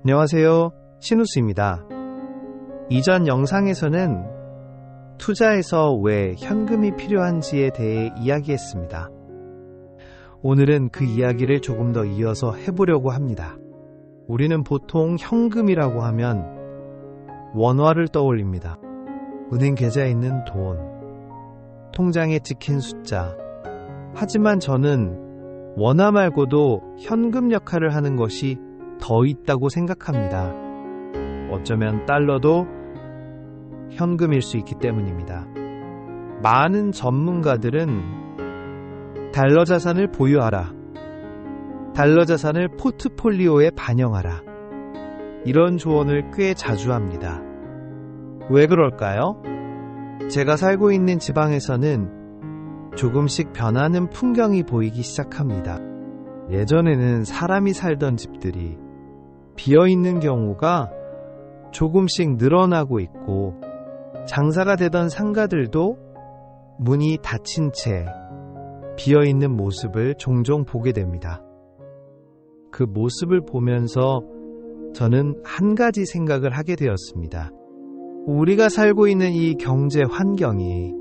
안녕하세요. 신우스입니다. 이전 영상에서는 투자에서 왜 현금이 필요한지에 대해 이야기했습니다. 오늘은 그 이야기를 조금 더 이어서 해보려고 합니다. 우리는 보통 현금이라고 하면 원화를 떠올립니다. 은행 계좌에 있는 돈, 통장에 찍힌 숫자. 하지만 저는 원화 말고도 현금 역할을 하는 것이 더 있다고 생각합니다. 어쩌면 달러도 현금일 수 있기 때문입니다. 많은 전문가들은 달러 자산을 보유하라, 달러 자산을 포트폴리오에 반영하라, 이런 조언을 꽤 자주 합니다. 왜 그럴까요? 제가 살고 있는 지방에서는 조금씩 변하는 풍경이 보이기 시작합니다. 예전에는 사람이 살던 집들이 비어있는 경우가 조금씩 늘어나고 있고, 장사가 되던 상가들도 문이 닫힌 채 비어있는 모습을 종종 보게 됩니다. 그 모습을 보면서 저는 한 가지 생각을 하게 되었습니다. 우리가 살고 있는 이 경제 환경이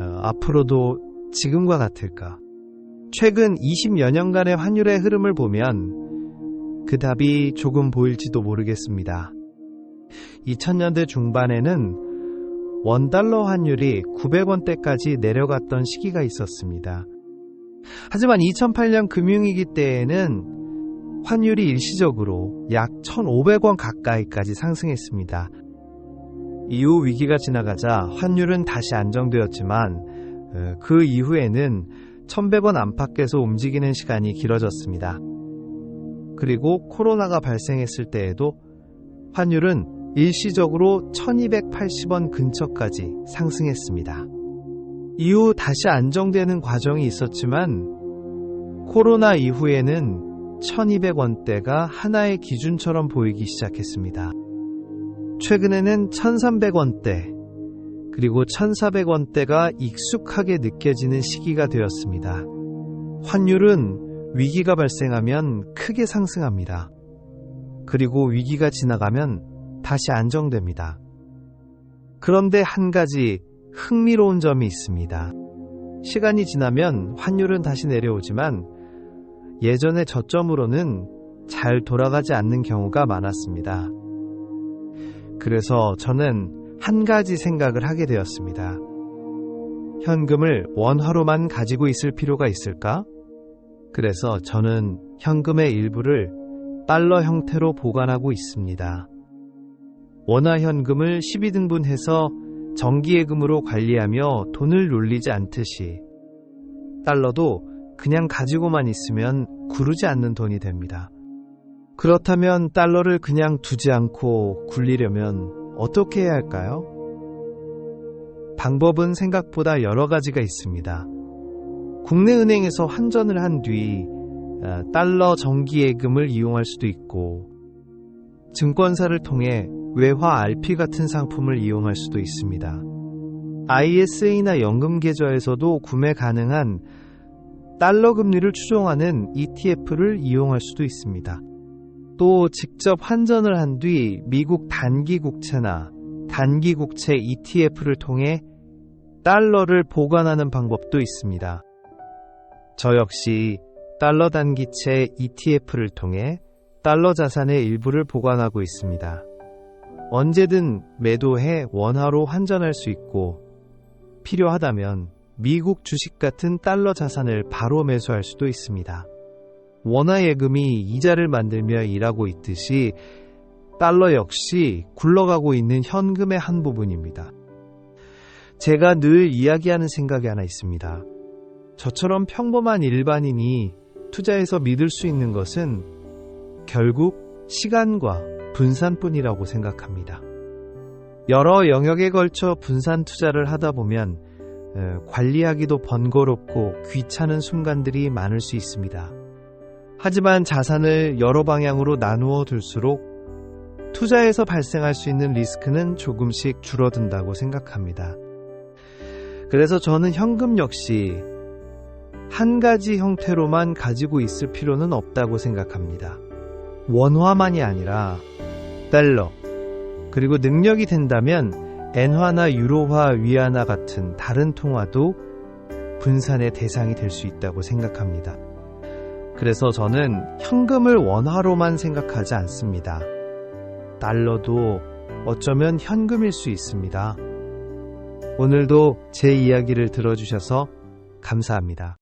앞으로도 지금과 같을까? 최근 20여 년간의 환율의 흐름을 보면 그 답이 조금 보일지도 모르겠습니다. 2000년대 중반에는 원달러 환율이 900원대까지 내려갔던 시기가 있었습니다. 하지만 2008년 금융위기 때에는 환율이 일시적으로 약 1,500원 가까이까지 상승했습니다. 이후 위기가 지나가자 환율은 다시 안정되었지만 그 이후에는 1,100원 안팎에서 움직이는 시간이 길어졌습니다. 그리고 코로나가 발생했을 때에도 환율은 일시적으로 1,280원 근처까지 상승했습니다. 이후 다시 안정되는 과정이 있었지만 코로나 이후에는 1,200원대가 하나의 기준처럼 보이기 시작했습니다. 최근에는 1,300원대 그리고 1,400원대가 익숙하게 느껴지는 시기가 되었습니다. 환율은 위기가 발생하면 크게 상승합니다. 그리고 위기가 지나가면 다시 안정됩니다. 그런데 한 가지 흥미로운 점이 있습니다. 시간이 지나면 환율은 다시 내려오지만 예전의 저점으로는 잘 돌아가지 않는 경우가 많았습니다. 그래서 저는 한 가지 생각을 하게 되었습니다. 현금을 원화로만 가지고 있을 필요가 있을까? 그래서 저는 현금의 일부를 달러 형태로 보관하고 있습니다. 원화 현금을 12등분해서 정기예금으로 관리하며 돈을 놀리지 않듯이 달러도 그냥 가지고만 있으면 구르지 않는 돈이 됩니다. 그렇다면 달러를 그냥 두지 않고 굴리려면 어떻게 해야 할까요? 방법은 생각보다 여러 가지가 있습니다. 국내 은행에서 환전을 한 뒤 달러 정기예금을 이용할 수도 있고, 증권사를 통해 외화 RP 같은 상품을 이용할 수도 있습니다. ISA나 연금계좌에서도 구매 가능한 달러 금리를 추종하는 ETF를 이용할 수도 있습니다. 또 직접 환전을 한 뒤 미국 단기국채나 단기국채 ETF를 통해 달러를 보관하는 방법도 있습니다. 저 역시 달러 단기채 ETF를 통해 달러 자산의 일부를 보관하고 있습니다. 언제든 매도해 원화로 환전할 수 있고, 필요하다면 미국 주식 같은 달러 자산을 바로 매수할 수도 있습니다. 원화 예금이 이자를 만들며 일하고 있듯이 달러 역시 굴러가고 있는 현금의 한 부분입니다. 제가 늘 이야기하는 생각이 하나 있습니다. 저처럼 평범한 일반인이 투자에서 믿을 수 있는 것은 결국 시간과 분산뿐이라고 생각합니다. 여러 영역에 걸쳐 분산 투자를 하다 보면 관리하기도 번거롭고 귀찮은 순간들이 많을 수 있습니다. 하지만 자산을 여러 방향으로 나누어 둘수록 투자에서 발생할 수 있는 리스크는 조금씩 줄어든다고 생각합니다. 그래서 저는 현금 역시 한 가지 형태로만 가지고 있을 필요는 없다고 생각합니다. 원화만이 아니라 달러, 그리고 능력이 된다면 엔화나 유로화, 위안화 같은 다른 통화도 분산의 대상이 될 수 있다고 생각합니다. 그래서 저는 현금을 원화로만 생각하지 않습니다. 달러도 어쩌면 현금일 수 있습니다. 오늘도 제 이야기를 들어주셔서 감사합니다.